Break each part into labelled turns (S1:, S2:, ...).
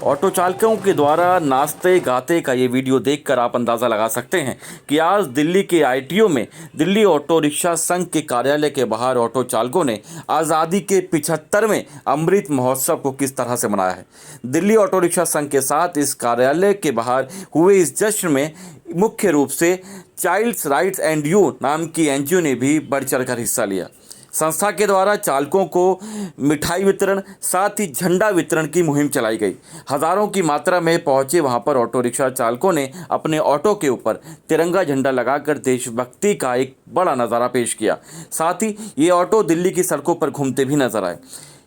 S1: Auto चालकों के द्वारा नाचते गाते का ये वीडियो देखकर आप अंदाज़ा लगा सकते हैं कि आज दिल्ली के आईटीओ में दिल्ली ऑटो रिक्शा संघ के कार्यालय के बाहर ऑटो चालकों ने आज़ादी के 75वें अमृत महोत्सव को किस तरह से मनाया है। दिल्ली ऑटो रिक्शा संघ के साथ इस कार्यालय के बाहर हुए इस जश्न में मुख्य रूप से चाइल्ड्स राइट्स एंड यू नाम की एनजीओ ने भी बढ़ चढ़कर हिस्सा लिया। संस्था के द्वारा चालकों को मिठाई वितरण साथ ही झंडा वितरण की मुहिम चलाई गई। हज़ारों की मात्रा में पहुंचे वहां पर ऑटो रिक्शा चालकों ने अपने ऑटो के ऊपर तिरंगा झंडा लगाकर देशभक्ति का एक बड़ा नज़ारा पेश किया। साथ ही ये ऑटो दिल्ली की सड़कों पर घूमते भी नजर आए।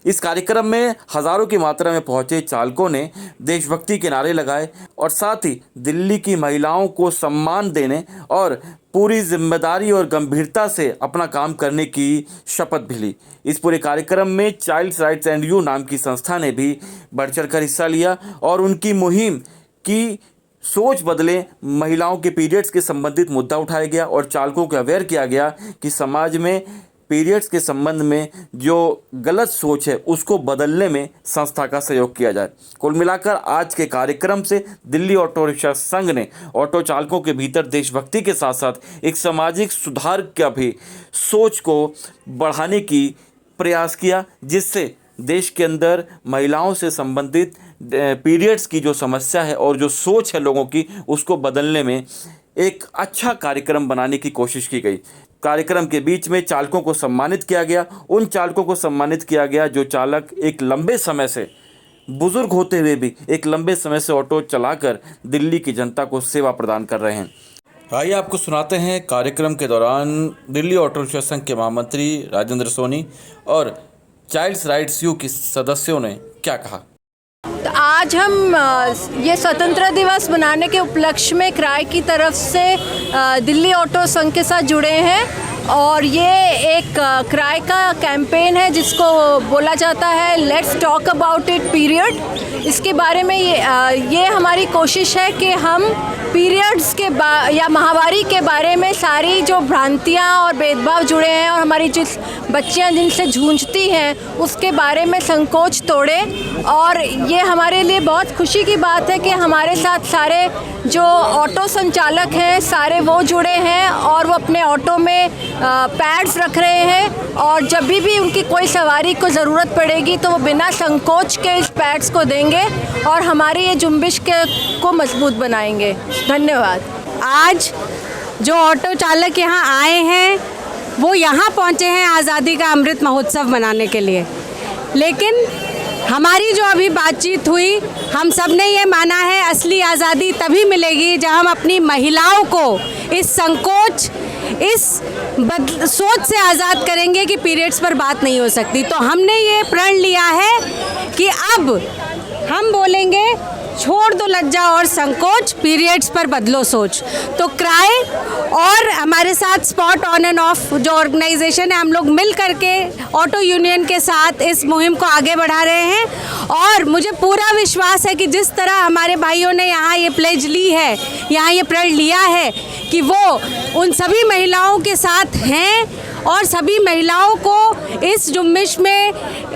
S1: इस कार्यक्रम में हज़ारों की मात्रा में पहुंचे चालकों ने देशभक्ति के नारे लगाए और साथ ही दिल्ली की महिलाओं को सम्मान देने और पूरी जिम्मेदारी और गंभीरता से अपना काम करने की शपथ भी ली। इस पूरे कार्यक्रम में चाइल्ड्स राइट्स एंड यू नाम की संस्था ने भी बढ़ चढ़कर हिस्सा लिया और उनकी मुहिम की सोच बदले महिलाओं के पीरियड्स के संबंधित मुद्दा उठाया गया और चालकों को अवेयर किया गया कि समाज में पीरियड्स के संबंध में जो गलत सोच है उसको बदलने में संस्था का सहयोग किया जाए। कुल मिलाकर आज के कार्यक्रम से दिल्ली ऑटो रिक्शा संघ ने ऑटो चालकों के भीतर देशभक्ति के साथ साथ एक सामाजिक सुधार का भी सोच को बढ़ाने की प्रयास किया, जिससे देश के अंदर महिलाओं से संबंधित पीरियड्स की जो समस्या है और जो सोच है लोगों की उसको बदलने में एक अच्छा कार्यक्रम बनाने की कोशिश की गई। कार्यक्रम के बीच में चालकों को सम्मानित किया गया। उन चालकों को सम्मानित किया गया जो चालक एक लंबे समय से, बुजुर्ग होते हुए भी एक लंबे समय से ऑटो चलाकर दिल्ली की जनता को सेवा प्रदान कर रहे हैं। आइए आपको सुनाते हैं कार्यक्रम के दौरान दिल्ली ऑटो रिक्शा संघ के महामंत्री राजेंद्र सोनी और चाइल्ड्स राइट्स यू के सदस्यों ने क्या कहा।
S2: तो आज हम ये स्वतंत्रता दिवस मनाने के उपलक्ष्य में क्राई की तरफ से दिल्ली ऑटो संघ के साथ जुड़े हैं और ये एक क्राई का कैंपेन है जिसको बोला जाता है let's talk about it period. इसके बारे में ये हमारी कोशिश है कि हम पीरियड्स के या माहवारी के बारे में सारी जो भ्रांतियाँ और भेदभाव जुड़े हैं और हमारी जिस बच्चियाँ जिनसे जूझती हैं उसके बारे में संकोच तोड़ें। और ये हमारे लिए बहुत खुशी की बात है कि हमारे साथ सारे जो ऑटो संचालक हैं सारे वो जुड़े हैं और वो अपने ऑटो में पैड्स रख रहे हैं और जब भी उनकी कोई सवारी को ज़रूरत पड़ेगी तो वो बिना संकोच के इस पैड्स को देंगे और हमारी ये जुम्बिश को मजबूत बनाएंगे। धन्यवाद।
S3: आज जो ऑटो चालक यहाँ आए हैं वो यहाँ पहुँचे हैं आज़ादी का अमृत महोत्सव मनाने के लिए, लेकिन हमारी जो अभी बातचीत हुई हम सब ने ये माना है असली आज़ादी तभी मिलेगी जब हम अपनी महिलाओं को इस संकोच, इस सोच से आज़ाद करेंगे कि पीरियड्स पर बात नहीं हो सकती। तो हमने ये प्रण लिया है कि अब हम बोलेंगे छोड़ दो लज्जा और संकोच, पीरियड्स पर बदलो सोच। तो क्राई और हमारे साथ स्पॉट ऑन एंड ऑफ जो ऑर्गेनाइजेशन है हम लोग मिल करके ऑटो यूनियन के साथ इस मुहिम को आगे बढ़ा रहे हैं और मुझे पूरा विश्वास है कि जिस तरह हमारे भाइयों ने यहाँ ये प्लेज ली है, यहाँ ये प्रण लिया है कि वो उन सभी महिलाओं के साथ हैं और सभी महिलाओं को इस जुम्बिश में,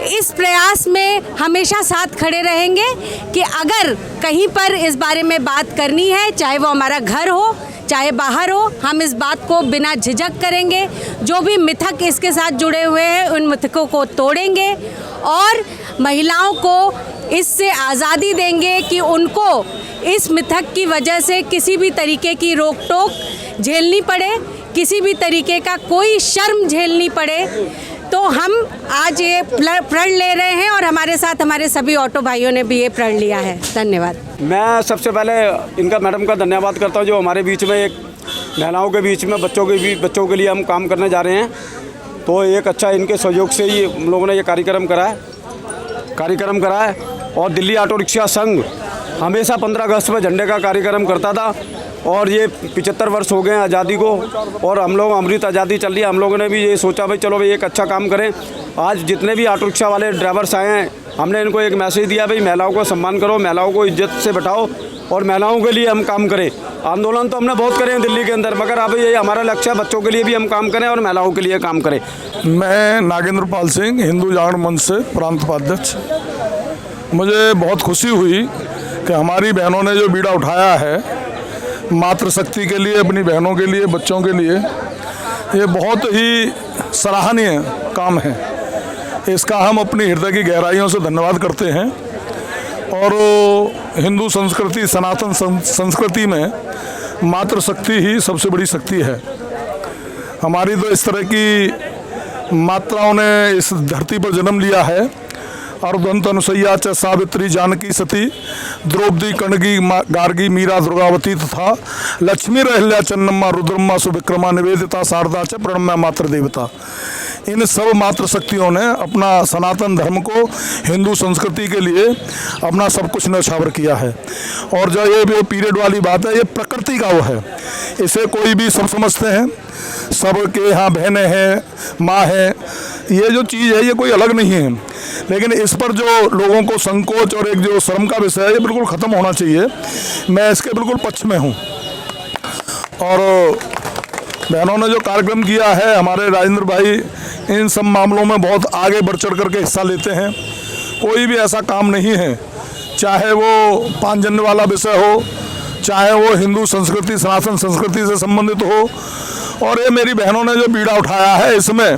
S3: इस प्रयास में हमेशा साथ खड़े रहेंगे कि अगर कहीं पर इस बारे में बात करनी है, चाहे वो हमारा घर हो चाहे बाहर हो, हम इस बात को बिना झिझक करेंगे। जो भी मिथक इसके साथ जुड़े हुए हैं उन मिथकों को तोड़ेंगे और महिलाओं को इससे आज़ादी देंगे कि उनको इस मिथक की वजह से किसी भी तरीके की रोक टोक झेलनी पड़े, किसी भी तरीके का कोई शर्म झेलनी पड़े। तो हम आज ये प्रण ले रहे हैं और हमारे साथ हमारे सभी ऑटो भाइयों ने भी ये प्रण लिया है। धन्यवाद।
S4: मैं सबसे पहले इनका, मैडम का धन्यवाद करता हूँ जो हमारे बीच में एक महिलाओं के बीच में बच्चों के लिए हम काम करने जा रहे हैं। तो एक अच्छा इनके सहयोग से ही हम लोगों ने ये कार्यक्रम करा है और दिल्ली ऑटो रिक्शा संघ हमेशा 15 अगस्त में झंडे का कार्यक्रम करता था और ये 75 वर्ष हो गए हैं आज़ादी को और हम लोग अमृत आज़ादी चल रही है। हम लोगों ने भी ये सोचा भाई चलो भाई एक अच्छा काम करें। आज जितने भी ऑटो रिक्शा वाले ड्राइवर्स आए हैं हमने इनको एक मैसेज दिया भाई महिलाओं को सम्मान करो, महिलाओं को इज्जत से बैठाओ और महिलाओं के लिए हम काम करें। आंदोलन तो हमने बहुत करे हैं दिल्ली के अंदर, मगर अब ये हमारा लक्ष्य है बच्चों के लिए भी हम काम करें और महिलाओं के लिए काम करें।
S5: मैं नागेंद्र पाल सिंह, हिंदू जागरण मंच से प्रांत उपाध्यक्ष। मुझे बहुत खुशी हुई कि हमारी बहनों ने जो बीड़ा उठाया है मातृशक्ति के लिए, अपनी बहनों के लिए, बच्चों के लिए, ये बहुत ही सराहनीय काम है। इसका हम अपनी हृदय की गहराइयों से धन्यवाद करते हैं। और हिंदू संस्कृति, सनातन संस्कृति में मातृशक्ति ही सबसे बड़ी शक्ति है। हमारी तो इस तरह की माताओं ने इस धरती पर जन्म लिया है। अर्धंत अनुसैया च सावित्री जानकी सती द्रौपदी कणगी गार्गी मीरा दुर्गावती तथा लक्ष्मी रहल्या चन्नम्मा रुद्रम्मा सुविक्रमा निवेदिता शारदा च प्रणम्या मातृ देवता। इन सब मातृशक्तियों ने अपना सनातन धर्म को, हिंदू संस्कृति के लिए अपना सब कुछ न्यौछावर किया है। और जो ये पीरियड वाली बात है, ये प्रकृति का वो है, इसे कोई भी सब समझते हैं। सबके यहाँ बहनें हैं, माँ है, ये जो चीज़ है ये कोई अलग नहीं है। लेकिन इस पर जो लोगों को संकोच और एक जो शर्म का विषय है, ये बिल्कुल ख़त्म होना चाहिए। मैं इसके बिल्कुल पक्ष में हूँ। और बहनों ने जो कार्यक्रम किया है, हमारे राजेंद्र भाई इन सब मामलों में बहुत आगे बढ़ चढ़ करके हिस्सा लेते हैं। कोई भी ऐसा काम नहीं है, चाहे वो पांचजन्य वाला विषय हो, चाहे वो हिंदू संस्कृति, सनातन संस्कृति से संबंधित हो। और ये मेरी बहनों ने जो बीड़ा उठाया है, इसमें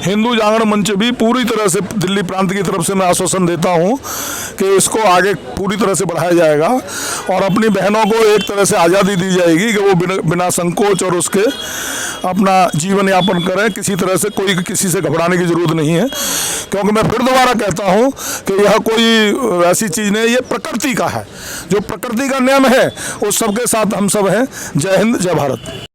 S5: हिंदू जागरण मंच भी पूरी तरह से, दिल्ली प्रांत की तरफ से मैं आश्वासन देता हूँ कि इसको आगे पूरी तरह से बढ़ाया जाएगा और अपनी बहनों को एक तरह से आज़ादी दी जाएगी कि वो बिना संकोच और उसके अपना जीवन यापन करें। किसी तरह से कोई किसी से घबराने की ज़रूरत नहीं है, क्योंकि मैं फिर दोबारा कहता हूँ कि यह कोई ऐसी चीज़ नहीं, ये प्रकृति का है। जो प्रकृति का नियम है उस सबके साथ हम सब हैं। जय हिंद, जय भारत।